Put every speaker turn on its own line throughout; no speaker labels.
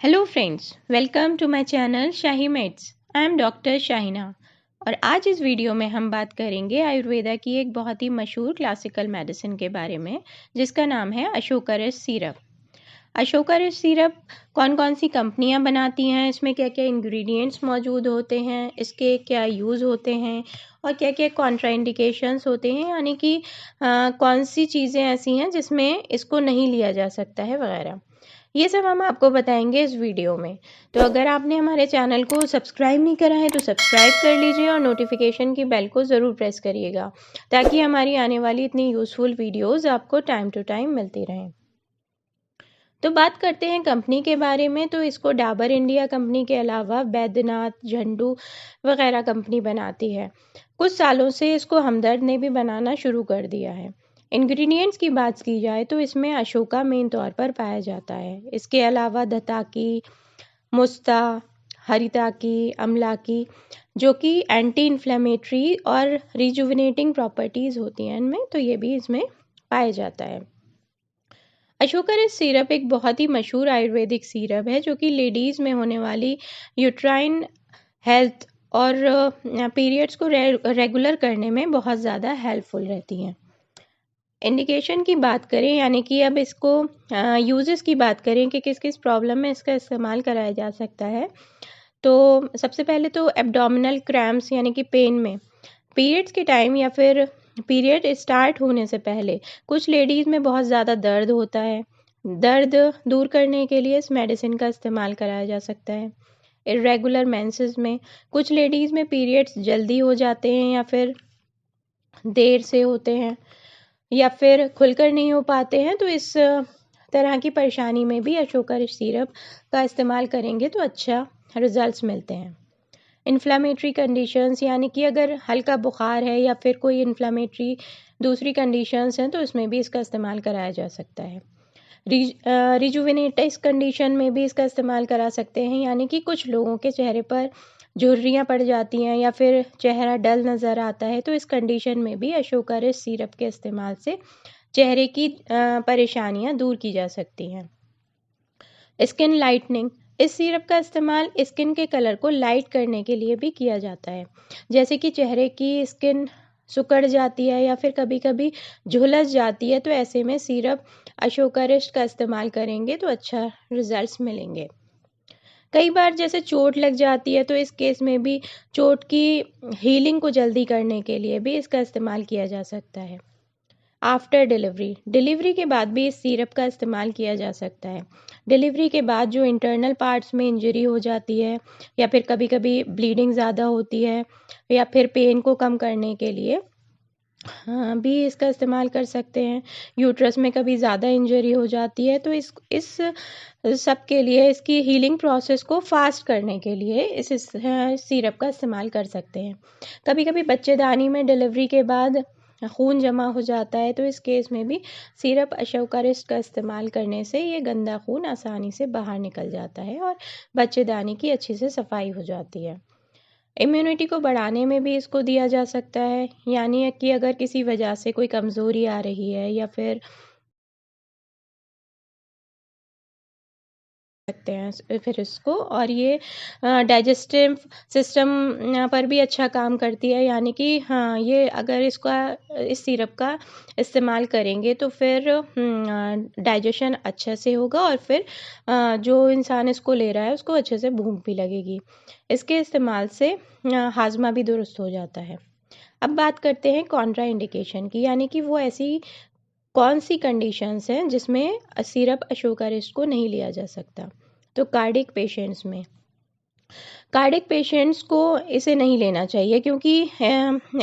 Hello friends, welcome to my channel Shahi meds. I am doctor Shahina और आज इस video में हम बात करेंगे आयुर्वेदा की एक बहुत ही मशहूर क्लासिकल मेडिसिन के बारे में जिसका नाम है अशोकारिस सिरप। अशोकारिस सिरप कौन कौन सी कंपनियां बनाती हैं, इसमें क्या क्या इंग्रेडिएंट्स मौजूद होते हैं, इसके क्या यूज़ होते हैं और क्या क्या कॉन्ट्राइंडिकेशंस होते हैं, यानी कि कौन सी चीज़ें ऐसी हैं जिसमें इसको नहीं लिया जा सकता है वगैरह, ये सब हम आपको बताएंगे इस वीडियो में। तो अगर आपने हमारे चैनल को सब्सक्राइब नहीं करा है तो सब्सक्राइब कर लीजिए और नोटिफिकेशन की बेल को ज़रूर प्रेस करिएगा ताकि हमारी आने वाली इतनी यूज़फुल वीडियोस आपको टाइम टू टाइम मिलती रहें। तो बात करते हैं कंपनी के बारे में। तो इसको डाबर इंडिया कंपनी के अलावा बैद्यनाथ, झंडू वगैरह कंपनी बनाती है। कुछ सालों से इसको हमदर्द ने भी बनाना शुरू कर दिया है। इंग्रेडिएंट्स की बात की जाए तो इसमें अशोका मेन तौर पर पाया जाता है। इसके अलावा धताकी, मुस्ता, हरिताकी, अमलाकी, जो कि एंटी इन्फ्लेमेटरी और रिजुविनेटिंग प्रॉपर्टीज़ होती हैं इनमें, तो ये भी इसमें पाया जाता है। अशोकारिस सिरप एक बहुत ही मशहूर आयुर्वेदिक सिरप है जो कि लेडीज़ में होने वाली यूट्राइन हेल्थ और पीरियड्स को रेगुलर करने में बहुत ज़्यादा हेल्पफुल रहती हैं। इंडिकेशन की बात करें, यानी कि अब इसको यूजेस की बात करें कि किस किस प्रॉब्लम में इसका इस्तेमाल कराया जा सकता है, तो सबसे पहले तो एब्डोमिनल क्रैम्प्स यानी कि पेन में, पीरियड्स के टाइम या फिर पीरियड स्टार्ट होने से पहले कुछ लेडीज़ में बहुत ज़्यादा दर्द होता है। दर्द दूर करने के लिए इस मेडिसिन का इस्तेमाल कराया जा सकता है। इर्रेगुलर मेंसेस में, कुछ लेडीज़ में पीरियड्स जल्दी हो जाते हैं या फिर देर से होते हैं या फिर खुलकर नहीं हो पाते हैं, तो इस तरह की परेशानी में भी अशोकारिस सिरप का इस्तेमाल करेंगे तो अच्छा रिजल्ट्स मिलते हैं। इन्फ्लामेटरी कंडीशंस, यानी कि अगर हल्का बुखार है या फिर कोई इन्फ्लामेटरी दूसरी कंडीशंस हैं तो इसमें भी इसका इस्तेमाल कराया जा सकता है। रिजुविनेटिस कंडीशन में भी इसका इस्तेमाल करा सकते हैं, यानी कि कुछ लोगों के चेहरे पर झुर्रियाँ पड़ जाती हैं या फिर चेहरा डल नज़र आता है, तो इस कंडीशन में भी अशोकारिस सिरप के इस्तेमाल से चेहरे की परेशानियाँ दूर की जा सकती हैं। स्किन लाइटनिंग, इस सिरप का इस्तेमाल स्किन के कलर को लाइट करने के लिए भी किया जाता है। जैसे कि चेहरे की स्किन सिकुड़ जाती है या फिर कभी कभी झुलस जाती है, तो ऐसे में सिरप अशोकारिस का इस्तेमाल करेंगे तो अच्छा रिजल्ट्स मिलेंगे। कई बार जैसे चोट लग जाती है तो इस केस में भी चोट की हीलिंग को जल्दी करने के लिए भी इसका इस्तेमाल किया जा सकता है। आफ्टर डिलीवरी, डिलीवरी के बाद भी इस सिरप का इस्तेमाल किया जा सकता है। डिलीवरी के बाद जो इंटरनल पार्ट्स में इंजरी हो जाती है या फिर कभी कभी ब्लीडिंग ज़्यादा होती है या फिर पेन को कम करने के लिए भी इसका इस्तेमाल कर सकते हैं। यूट्रस में कभी ज़्यादा इंजरी हो जाती है तो इस सब के लिए, इसकी हीलिंग प्रोसेस को फास्ट करने के लिए इस सिरप का इस्तेमाल कर सकते हैं। कभी कभी बच्चेदानी में डिलीवरी के बाद खून जमा हो जाता है, तो इस केस में भी सिरप अशोकारिस का इस्तेमाल करने से ये गंदा खून आसानी से बाहर निकल जाता है और बच्चेदानी की अच्छी से सफाई हो जाती है। इम्यूनिटी को बढ़ाने में भी इसको दिया जा सकता है, यानी कि अगर किसी वजह से कोई कमज़ोरी आ रही है या फिर सकते हैं फिर इसको, और ये डाइजेस्टिव सिस्टम पर भी अच्छा काम करती है, यानी कि हाँ, ये अगर इस सिरप का इस्तेमाल करेंगे तो फिर डाइजेशन अच्छे से होगा और फिर जो इंसान इसको ले रहा है उसको अच्छे से भूख भी लगेगी। इसके इस्तेमाल से हाजमा भी दुरुस्त हो जाता है। अब बात करते हैं कॉन्ट्रा इंडिकेशन की, यानी कि वो ऐसी कौन सी कंडीशंस हैं जिसमें सिरप अशोकारिस को नहीं लिया जा सकता। तो कार्डिक पेशेंट्स में, कार्डिक पेशेंट्स को इसे नहीं लेना चाहिए क्योंकि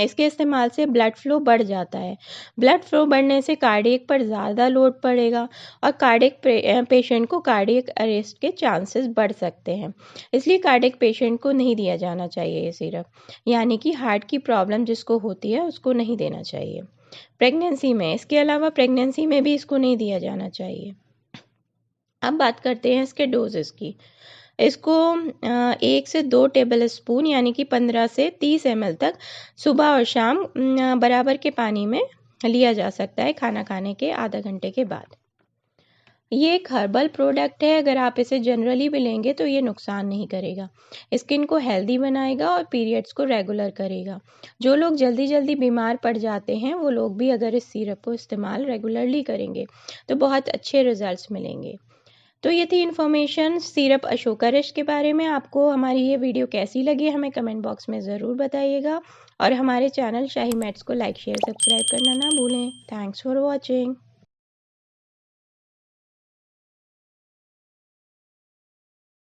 इसके इस्तेमाल से ब्लड फ्लो बढ़ जाता है। ब्लड फ्लो बढ़ने से कार्डियक पर ज़्यादा लोड पड़ेगा और कार्डिक पेशेंट को कार्डियक अरेस्ट के चांसेस बढ़ सकते हैं। इसलिए कार्डिक पेशेंट को नहीं दिया जाना चाहिए ये सिरप, यानी कि हार्ट की प्रॉब्लम जिसको होती है उसको नहीं देना चाहिए। प्रेगनेंसी में, इसके अलावा प्रेगनेंसी में भी इसको नहीं दिया जाना चाहिए। अब बात करते हैं इसके डोजेस की। इसको 1 से 2 टेबल स्पून यानी कि 15 से 30 ml तक सुबह और शाम बराबर के पानी में लिया जा सकता है खाना खाने के आधा घंटे के बाद। ये एक हर्बल प्रोडक्ट है, अगर आप इसे जनरली भी लेंगे तो ये नुकसान नहीं करेगा। स्किन को हेल्दी बनाएगा और पीरियड्स को रेगुलर करेगा। जो लोग जल्दी जल्दी बीमार पड़ जाते हैं वो लोग भी अगर इस सिरप को इस्तेमाल रेगुलरली करेंगे तो बहुत अच्छे रिजल्ट्स मिलेंगे। तो ये थी इन्फॉर्मेशन सिरप अशोकारिष्ट के बारे में। आपको हमारी ये वीडियो कैसी लगी हमें कमेंट बॉक्स में ज़रूर बताइएगा और हमारे चैनल शाही मेड्स को लाइक शेयर सब्सक्राइब करना ना भूलें। Thanks for watching.